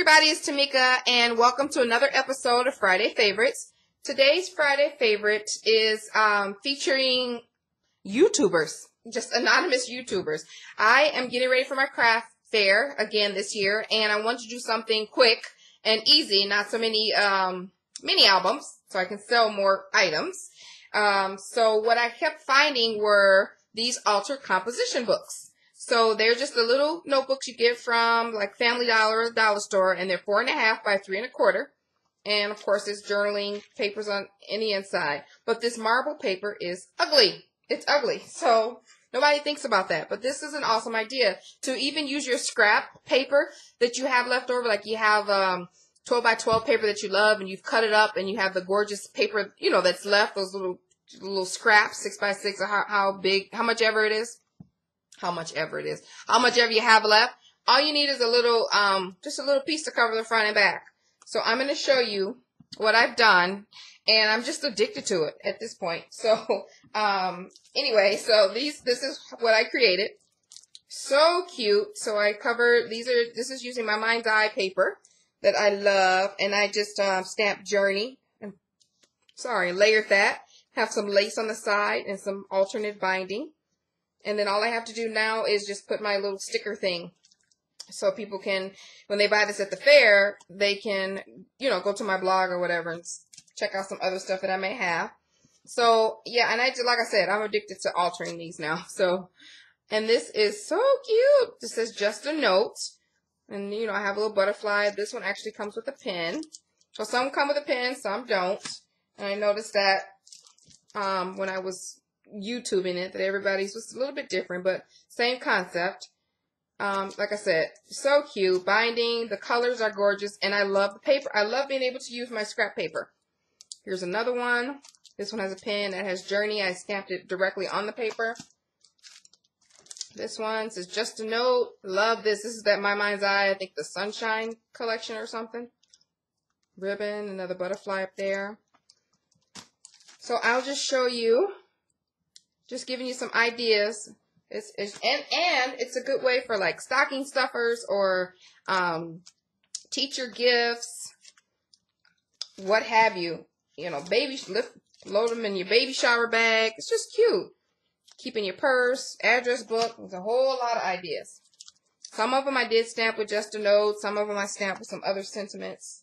everybody, it's Tamika, and welcome to another episode of Friday Favorites. Today's Friday Favorite is featuring YouTubers, just anonymous YouTubers. I am getting ready for my craft fair again this year, and I want to do something quick and easy, not so many mini albums, so I can sell more items. So what I kept finding were these altered composition books. So they're just the little notebooks you get from like Family Dollar or the dollar store, and they're 4.5 by 3.25. And of course, there's journaling papers on the inside. But this marble paper is ugly. It's ugly. So nobody thinks about that. But this is an awesome idea to even use your scrap paper that you have left over. Like you have 12 by 12 paper that you love, and you've cut it up, and you have the gorgeous paper, you know, that's left, those little scraps, 6 by 6, or how big, how much ever you have left. All you need is a little, just a little piece to cover the front and back. So I'm going to show you what I've done, and I'm just addicted to it at this point. So, anyway, so this is what I created. So cute. So I covered, this is using my Mind's Eye paper that I love, and I just, stamped Journey, and layered that. Have some lace on the side and some alternate binding. And then all I have to do now is just put my little sticker thing. So people can, when they buy this at the fair, they can, you know, go to my blog or whatever and check out some other stuff that I may have. So, yeah, and like I said, I'm addicted to altering these now. So, and this is so cute. This says just a note. And, you know, I have a little butterfly. This one actually comes with a pen. So some come with a pen, some don't. And I noticed that when I was YouTubing it, that everybody's was a little bit different, but same concept. Like I said, so cute. Binding, the colors are gorgeous, and I love the paper. I love being able to use my scrap paper. Here's another one. This one has a pen that has Journey. I stamped it directly on the paper. This one says just a note. Love this. This is that My Mind's Eye, I think the Sunshine collection or something. Ribbon, another butterfly up there. So I'll just show you. Just giving you some ideas. And it's a good way for like stocking stuffers or teacher gifts, what have you. You know, load them in your baby shower bag. It's just cute. Keep in your purse, address book. There's a whole lot of ideas. Some of them I did stamp with just a note. Some of them I stamped with some other sentiments.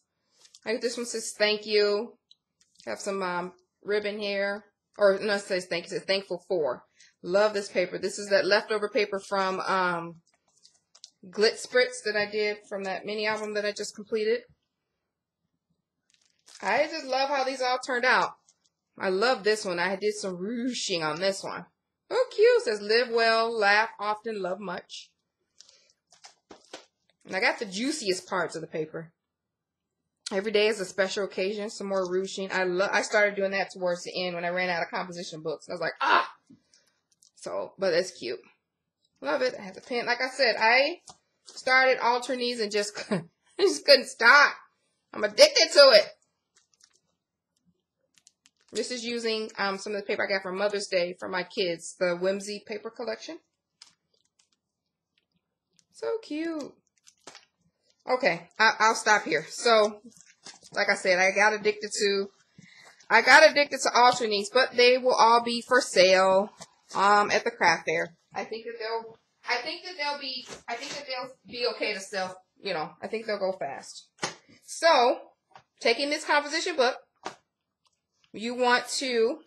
Like this one says thank you. Have some ribbon here. Or, no, it says thank you. It says thankful for. Love this paper. This is that leftover paper from Glit Spritz that I did from that mini album that I just completed. I just love how these all turned out. I love this one. I did some ruching on this one. Oh, cute. It says live well, laugh often, love much. And I got the juiciest parts of the paper. Every day is a special occasion. Some more ruching. I started doing that towards the end when I ran out of composition books. I was like, ah! So, but it's cute. Love it. I have the pen. Like I said, I started altering these and just couldn't stop. I'm addicted to it. This is using some of the paper I got for Mother's Day for my kids. The Whimsy paper collection. So cute. Okay, I'll stop here. So, like I said, I got addicted to altering these, but they will all be for sale at the craft fair. I think that they'll be okay to sell. You know, I think they'll go fast. So, taking this composition book, you want to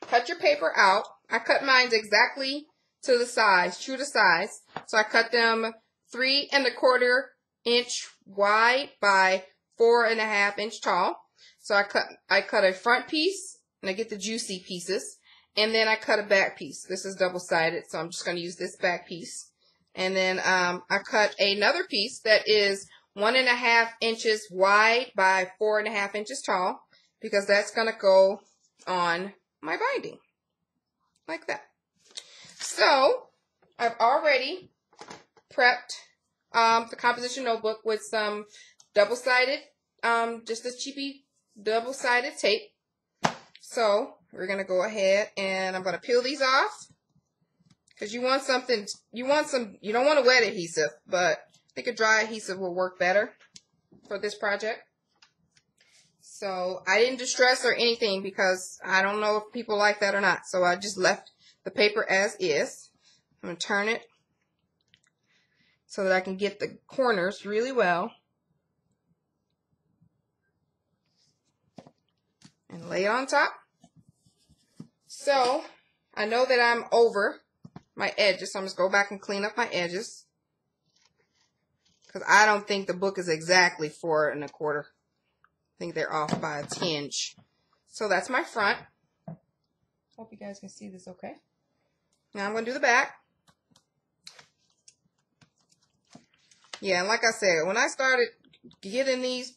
cut your paper out. I cut mine exactly to the size, true to size. So I cut them 3.25 inch wide by 4.5 inch tall. So I cut a front piece, and I get the juicy pieces, and then I cut a back piece. This is double-sided, so I'm just going to use this back piece. And then I cut another piece that is 1.5 inches wide by 4.5 inches tall, because that's going to go on my binding, like that. So I've already prepped the composition notebook with some double-sided, just a cheapy double-sided tape. So we're going to go ahead and I'm going to peel these off, because you want something, you don't want a wet adhesive, but I think a dry adhesive will work better. for this project. So I didn't distress or anything because I don't know if people like that or not. So I just left the paper as is. I'm going to turn it so that I can get the corners really well. And lay it on top. So I know that I'm over my edges, so I'm just go back and clean up my edges. Because I don't think the book is exactly 4 1/4. I think they're off by a tinge. So that's my front. Hope you guys can see this okay. Now I'm going to do the back. Yeah, and like I said, when I started getting these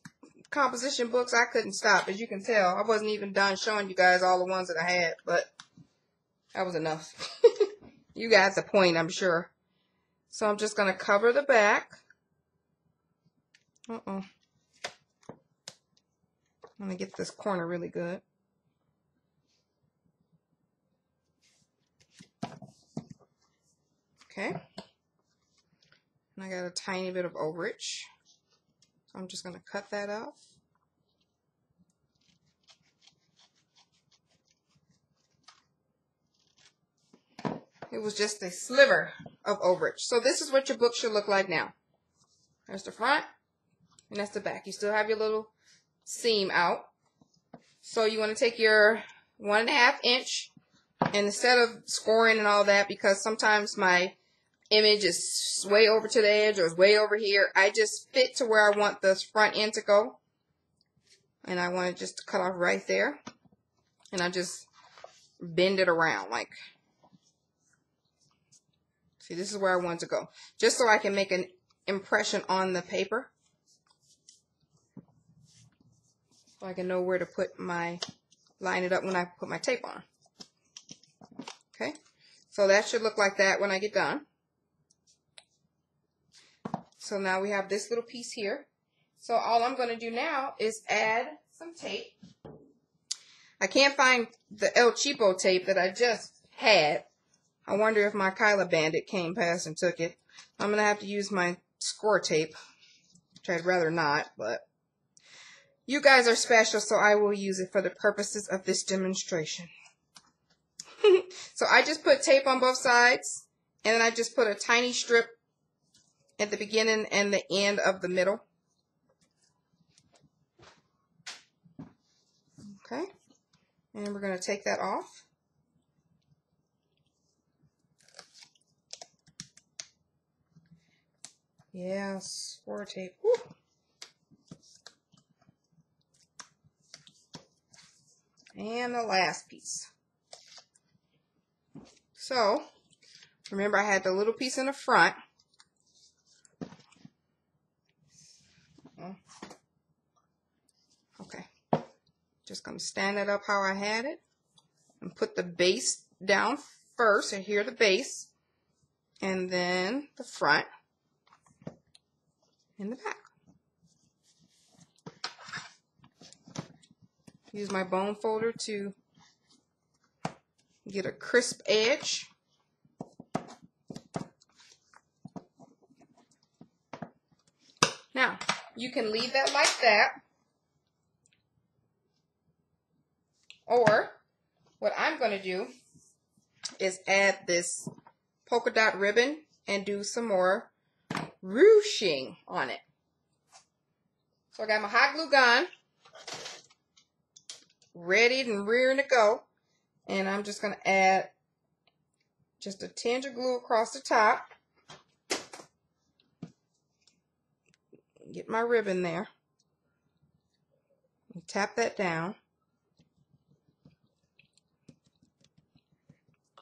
composition books, I couldn't stop. As you can tell, I wasn't even done showing you guys all the ones that I had, but that was enough. You got the point, I'm sure. So I'm just going to cover the back. I'm going to get this corner really good. Okay. And I got a tiny bit of overage. So I'm just going to cut that off. It was just a sliver of overage. So this is what your book should look like now. There's the front, and that's the back. You still have your little seam out. So you want to take your 1.5 inch, and instead of scoring and all that, because sometimes my image is way over to the edge or is way over here, I just fit to where I want the front end to go. And I want it just to cut off right there. And I just bend it around like, see, this is where I want it to go. Just so I can make an impression on the paper. So I can know where to put my, line it up when I put my tape on. Okay, so that should look like that when I get done. So now we have this little piece here. So all I'm going to do now is add some tape. I can't find the El Cheapo tape that I just had. I wonder if my Kyla Bandit came past and took it. I'm going to have to use my score tape, which I'd rather not, but you guys are special, so I will use it for the purposes of this demonstration. So I just put tape on both sides, and then I just put a tiny strip at the beginning and the end of the middle. Okay, and we're going to take that off. Yeah, score tape. Woo. And the last piece. So, remember I had the little piece in the front. Okay. Just going to stand it up how I had it. And put the base down first. And here the base. And then the front. And the back. Use my bone folder to get a crisp edge. Now, you can leave that like that. Or, what I'm going to do is add this polka dot ribbon and do some more ruching on it. So I got my hot glue gun ready and rearing to go, and I'm just going to add just a tinge of glue across the top. Get my ribbon there and tap that down.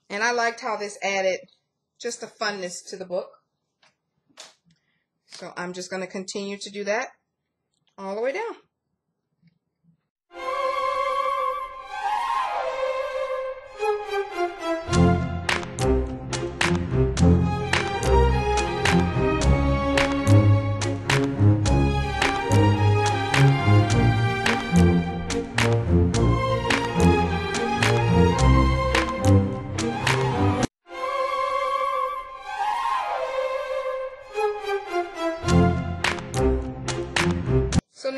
And I liked how this added just the funness to the book. So I'm just going to continue to do that all the way down.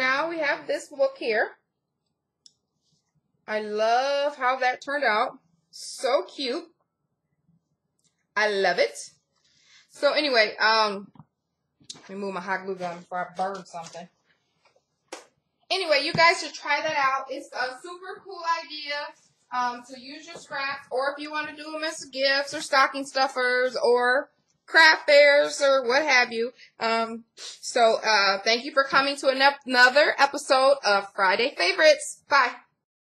now we have this book here. I love how that turned out. So cute. I love it. So anyway, let me move my hot glue gun before I burn something. Anyway, you guys should try that out. It's a super cool idea to use your scraps, or if you want to do them as gifts or stocking stuffers or craft fairs or what have you. So thank you for coming to another episode of Friday Favorites. Bye.